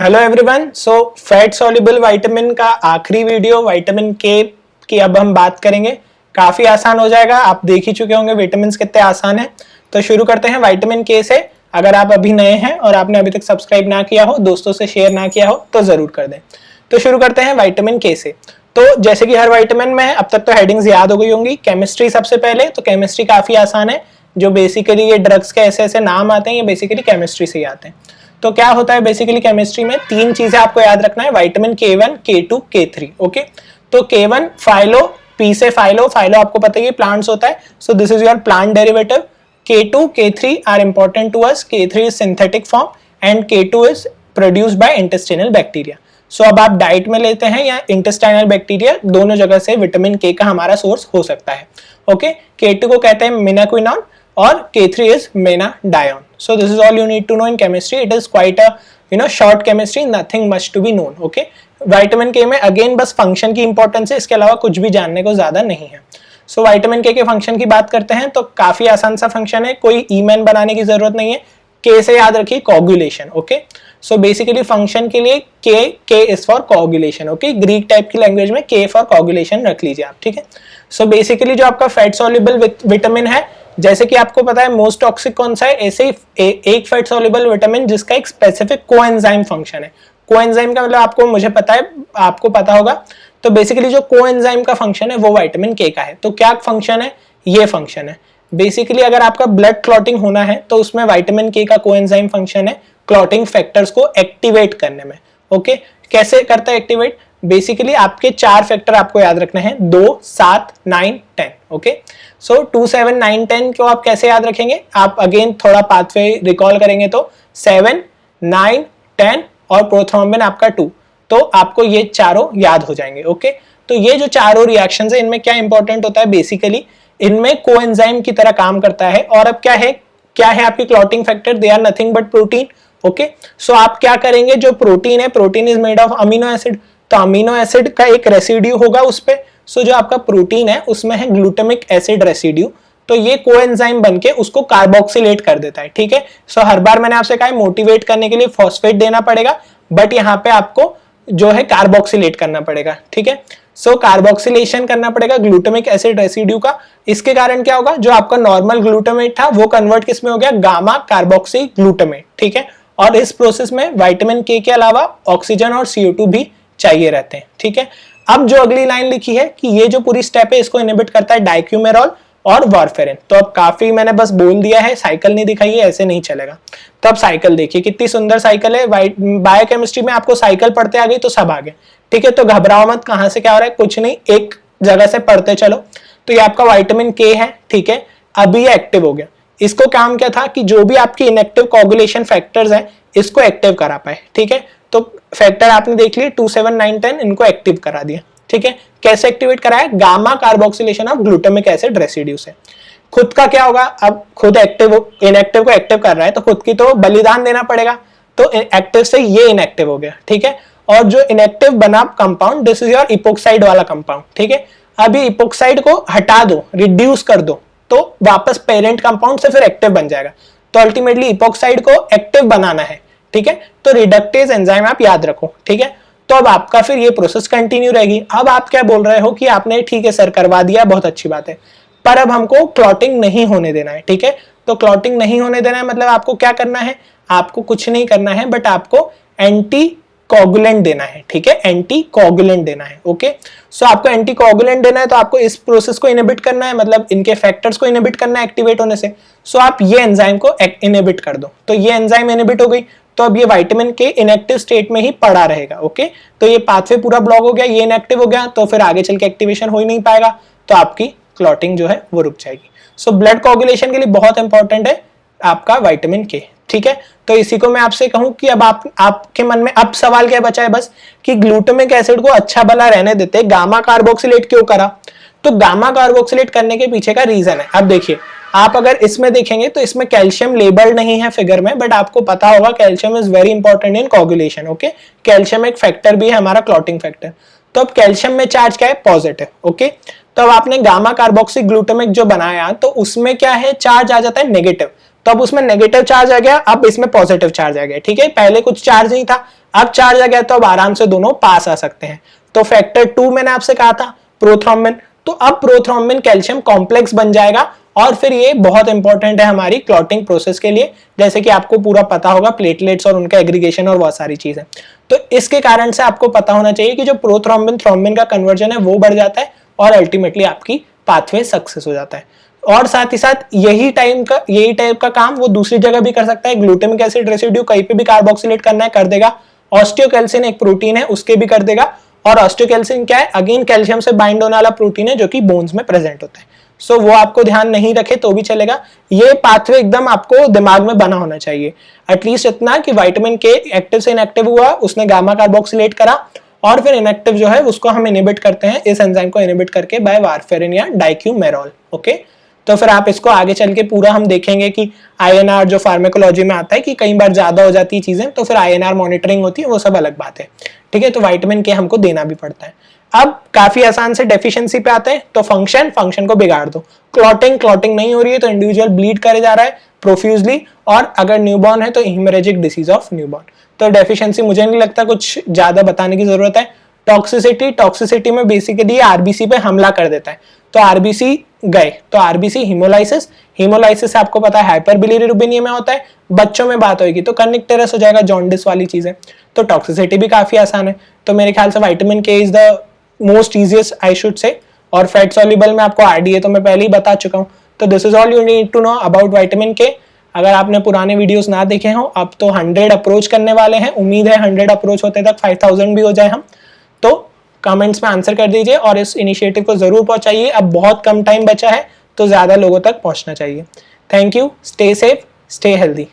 Hello everyone. So fat soluble vitamin का आखिरी video vitamin के की अब हम बात करेंगे। काफी आसान हो जाएगा, आप देख ही चुके होंगे विटामिन कितने आसान है। तो शुरू करते हैं विटामिन के से। अगर आप अभी नए हैं और आपने अभी तक सब्सक्राइब ना किया हो, दोस्तों से शेयर ना किया हो तो जरूर कर दें। तो शुरू करते हैं विटामिन के से। तो जैसे कि हर विटामिन में अब तक तो हेडिंग्स याद हो गई होंगी। केमिस्ट्री सबसे पहले, तो केमिस्ट्री काफी आसान है। जो बेसिकली ये ड्रग्स के ऐसे ऐसे नाम आते हैं, ये बेसिकली केमिस्ट्री से ही आते हैं। तो क्या होता है बेसिकली केमिस्ट्री में, तीन चीजें आपको याद रखना है, vitamin K1, K2, K3। Okay, तो K1 फाइलो, P से फाइलो, फाइलो आपको पता ही है प्लांट्स होता है, so this is your plant derivative. K2, K3 are important to us. K3 is synthetic form and K2 is produced by intestinal bacteria. So अब आप diet में लेते हैं या इंटेस्टाइनल बैक्टीरिया, दोनों जगह से विटामिन के का हमारा सोर्स हो सकता है। ओके, K2 को कहते हैं मीनाक्विनॉन और K3 is menadione. So this is all you need to know in chemistry. It is quite a short chemistry, nothing much to be known. Okay, vitamin के में अगेन बस फंक्शन की इंपॉर्टेंस है, इसके अलावा कुछ भी जानने को ज्यादा नहीं है। सो विटामिन के फंक्शन की बात करते हैं तो काफी आसान सा फंक्शन है, कोई ईमेन बनाने की जरूरत नहीं है। के से याद रखिए coagulation. Okay, so basically function के लिए के is for coagulation. Okay, Greek type की लैंग्वेज में के फॉर कोगुलेशन रख लीजिए आप। ठीक है, सो बेसिकली जो आपका फैट सॉल्युबल विटामिन है, जैसे कि आपको पता है मोस्ट टॉक्सिक कौन सा है, ऐसे ही एक फैट सॉल्युबल विटामिन जिसका एक स्पेसिफिक कोएंजाइम फंक्शन है। कोएंजाइम का मतलब आपको, मुझे पता है आपको पता होगा। तो बेसिकली जो कोएंजाइम का फंक्शन है वो विटामिन के का है। तो क्या फंक्शन है, ये फंक्शन है बेसिकली। अगर आपका ब्लड क्लॉटिंग होना है तो उसमें विटामिन के का कोएंजाइम फंक्शन है क्लॉटिंग फैक्टर्स को एक्टिवेट करने में। ओके, कैसे करता है एक्टिवेट, बेसिकली आपके चार फैक्टर आपको याद रखने हैं, 2, 7, 9, 10। ओके, सो 2, 7, 9, 10 को आप कैसे याद रखेंगे, आप अगेन थोड़ा पाथवे रिकॉल करेंगे तो 7, 9, 10 और प्रोथ्रोम्बिन आपका 2, तो आपको ये चारों याद हो जाएंगे। ओके, तो ये जो चारों रिएक्शंस है, इनमें क्या इंपॉर्टेंट होता है, बेसिकली इनमें कोएंजाइम की तरह काम करता है। और अब क्या है आपकी clotting factor, they are nothing but protein. Okay, so आप क्या करेंगे, जो प्रोटीन है, protein is made of amino acid, तो अमीनो एसिड का एक रेसिड्यू होगा उस पे। सो जो आपका प्रोटीन है उसमें है ग्लूटामिक एसिड रेसिड्यू, तो ये कोएंजाइम बनके उसको कार्बोक्सिलेट कर देता है। ठीक है, सो हर बार मैंने आपसे कहा है मोटिवेट करने के लिए फॉस्फेट देना पड़ेगा, बट यहाँ पे आपको जो है कार्बोक्सिलेट करना पड़ेगा। ठीक है, सो कार्बोक्सिलेशन करना पड़ेगा ग्लूटामिक एसिड रेसिड्यू का। इसके कारण क्या होगा, जो आपका नॉर्मल ग्लूटामेट था वो कन्वर्ट किस में हो गया, गामा कार्बोक्सी ग्लूटामेट। ठीक है, और इस प्रोसेस में विटामिन के अलावा ऑक्सीजन और CO2 भी चाहिए रहते हैं। ठीक है, अब जो अगली लाइन लिखी है कि ये जो पूरी स्टेप है इसको इनहिबिट करता है डाइक्यूमेरॉल और वारफेरिन। तो अब काफी मैंने बस बोल दिया है, साइकिल नहीं दिखाई है, ऐसे नहीं चलेगा। तो अब साइकिल देखिए कितनी सुंदर साइकिल है। बायोकेमिस्ट्री में आपको साइकिल पढ़ते आ गई तो सब आ गए। ठीक है, तो घबराओ मत, कहां से क्या हो रहा है, कुछ नहीं, एक जगह से पढ़ते चलो। तो ये आपका विटामिन के है। ठीक है, अभी ये एक्टिव हो गया। इसको काम क्या था कि जो भी आपकी इनएक्टिव कोगुलेशन फैक्टर्स हैं इसको एक्टिव करा पाए। ठीक है, तो फैक्टर आपने देख लिए 2, 7, 9, 10, इनको एक्टिव करा दिया। ठीक है, कैसे एक्टिवेट कराया, gamma carboxylation of glutamic acid residue से। खुद का क्या होगा, अब खुद इनएक्टिव को एक्टिव कर रहा है तो खुद की तो बलिदान देना पड़ेगा, तो एक्टिव से ये इनएक्टिव हो गया। ठीक है, और जो इनएक्टिव बना compound, this is your epoxide वाला कंपाउंड। ठीक है, अभी इपोक्साइड को हटा दो, रिड्यूस कर दो, तो वापस पेरेंट कंपाउंड से फिर एक्टिव बन जाएगा। तो अल्टीमेटली इपोक्साइड को एक्टिव बनाना है। ठीक है, तो रिडक्टेज एंजाइम आप याद रखो। ठीक है, तो अब आपका फिर ये प्रोसेस कंटिन्यू रहेगी। अब आप क्या बोल रहे हो कि आपने ठीक है सर करवा दिया, बहुत अच्छी बात है, पर अब हमको क्लॉटिंग नहीं होने देना है। ठीक है, तो क्लॉटिंग नहीं होने देना है मतलब आपको क्या करना है, आपको कुछ नहीं करना है, बट आपको एंटी कोगुलेंट देना है। ठीक है, एंटी कोगुलेंट देना है। ओके, सो आपको एंटी कोगुलेंट देना है, तो आपको इस प्रोसेस को इनहिबिट करना है, मतलब इनके फैक्टर्स को इनहिबिट करना है एक्टिवेट होने से। सो आप ये एंजाइम को इनहिबिट कर दो, तो ये एंजाइम इनहिबिट हो गई, तो अब ये विटामिन के इनएक्टिव स्टेट में ही पड़ा रहेगा। ओके, तो ये पाथवे पूरा ब्लॉक हो गया, ये इनएक्टिव हो गया, तो फिर आगे चल के एक्टिवेशन हो ही नहीं पाएगा, तो आपकी क्लॉटिंग जो है वो रुक जाएगी। सो ब्लड कोगुलेशन के लिए बहुत इंपॉर्टेंट है आपका विटामिन के। ठीक है, तो इसी को मैं आपसे कहूं कि अब आपके मन में अब सवाल क्या बचा है बस, कि ग्लूटामिक एसिड को अच्छा भला रहने देते, गामा कार्बोक्सिलेट क्यों करा। तो गामा कार्बोक्सिलेट करने के पीछे का रीजन है, अब देखिए आप अगर इसमें देखेंगे तो इसमें कैल्शियम लेबल्ड नहीं है फिगर में, बट आपको पता होगा calcium is very important in coagulation. Okay, calcium एक फैक्टर भी है हमारा क्लॉटिंग फैक्टर। तो अब कैल्शियम में चार्ज क्या है, पॉजिटिव। ओके, तो अब आपने गामा कार्बोक्सी ग्लूटामिक जो बनाया तो उसमें क्या है, चार्ज आ जाता है नेगेटिव, तो अब उसमें नेगेटिव चार्ज आ गया, अब इसमें पॉजिटिव चार्ज आ गया, ठीक है। पहले कुछ चार्ज नहीं था, अब चार्ज आ गया, तो अब आराम से दोनों पास आ सकते हैं। तो फैक्टर 2 मैंने आपसे कहा था प्रोथ्रोम्बिन, तो अब प्रोथ्रोम्बिन कैल्शियम कॉम्प्लेक्स बन जाएगा और फिर ये बहुत इंपॉर्टेंट है हमारी क्लॉटिंग प्रोसेस के लिए, जैसे कि आपको पूरा पता होगा प्लेटलेट्स और उनका एग्रीगेशन और बहुत सारी चीजें। तो इसके कारण से आपको पता होना चाहिए कि जो प्रोथ्रोम्बिन थ्रोम्बिन का कन्वर्जन है वो बढ़ जाता है और अल्टीमेटली आपकी पाथवे सक्सेस हो जाता है। और साथ ही साथ यही टाइप का काम वो दूसरी जगह भी कर सकता है। ग्लूटामिक एसिड रेसिड्यू कहीं पे भी कार्बोक्सिलेट करना है कर देगा। ऑस्टियोकैल्सिन एक प्रोटीन है उसके भी कर देगा, और ऑस्टियोकैल्सिन क्या है, अगेन कैल्शियम से बाइंड होने वाला प्रोटीन है जो कि बोन्स में प्रेजेंट होता है। सो वो आपको ध्यान नहीं रखे तो भी चलेगा, ये पाथवे एकदम आपको दिमाग में बना होना चाहिए। एटलीस्ट इतना कि विटामिन के एक्टिव से इनएक्टिव हुआ, उसने गामा कार्बोक्सिलेट करा, और फिर इनएक्टिव जो है उसको हम इनिबिट करते हैं इस एंजाइम को इनिबिट करके बाय वारफेरिन या डाइक्यूमेरॉल। ओके, तो फिर आप इसको आगे चल के पूरा हम देखेंगे कि आईएनआर जो फार्मेकोलॉजी में आता है कि कई बार ज्यादा हो जाती है चीजें, तो फिर आईएनआर मॉनिटरिंग होती है, वो सब अलग बात है, ठीक है। तो विटामिन के हमको देना भी पड़ता है। अब काफी आसान से डेफिशिएंसी पे आते हैं, तो फंक्शन को बिगाड़ दो। क्लॉटिंग नहीं हो रही है तो इंडिविजुअल ब्लीड करे जा रहा है प्रोफ्यूजली, और अगर न्यूबॉर्न है तो हेमोरेजिक डिसीज ऑफ न्यूबॉर्न। तो डेफिशिएंसी मुझे नहीं लगता कुछ ज्यादा बताने की जरूरत है। टॉक्सिसिटी में बेसिकली आरबीसी पे हमला कर देता है, तो आरबीसी गए, तो आरबीसी हीमोलाइसिस आपको पता है हाइपरबिलिरुबिनिया में होता है, बच्चों में बात होगी तो कर्निक्टेरस हो जाएगा, जॉन्डिस वाली चीजें। तो टॉक्सिसिटी भी काफी आसान है, तो मेरे ख्याल से विटामिन के is the most easiest I should say. और फैट सॉल्युबल में आपको आरडीए तो मैं पहले ही बता चुका हूं। तो this is all you need to know about vitamin K. अगर आपने पुराने वीडियोस ना देखे हो, अब तो 100 अप्रोच करने वाले हैं, उम्मीद है 100 अप्रोच होते तक 5000 भी हो जाए हम। तो कमेंट्स में आंसर कर दीजिए और इस इनिशिएटिव को जरूर पहुंचाइए। अब बहुत कम टाइम बचा है तो ज्यादा लोगों तक पहुंचना चाहिए। Thank you, stay safe, stay healthy.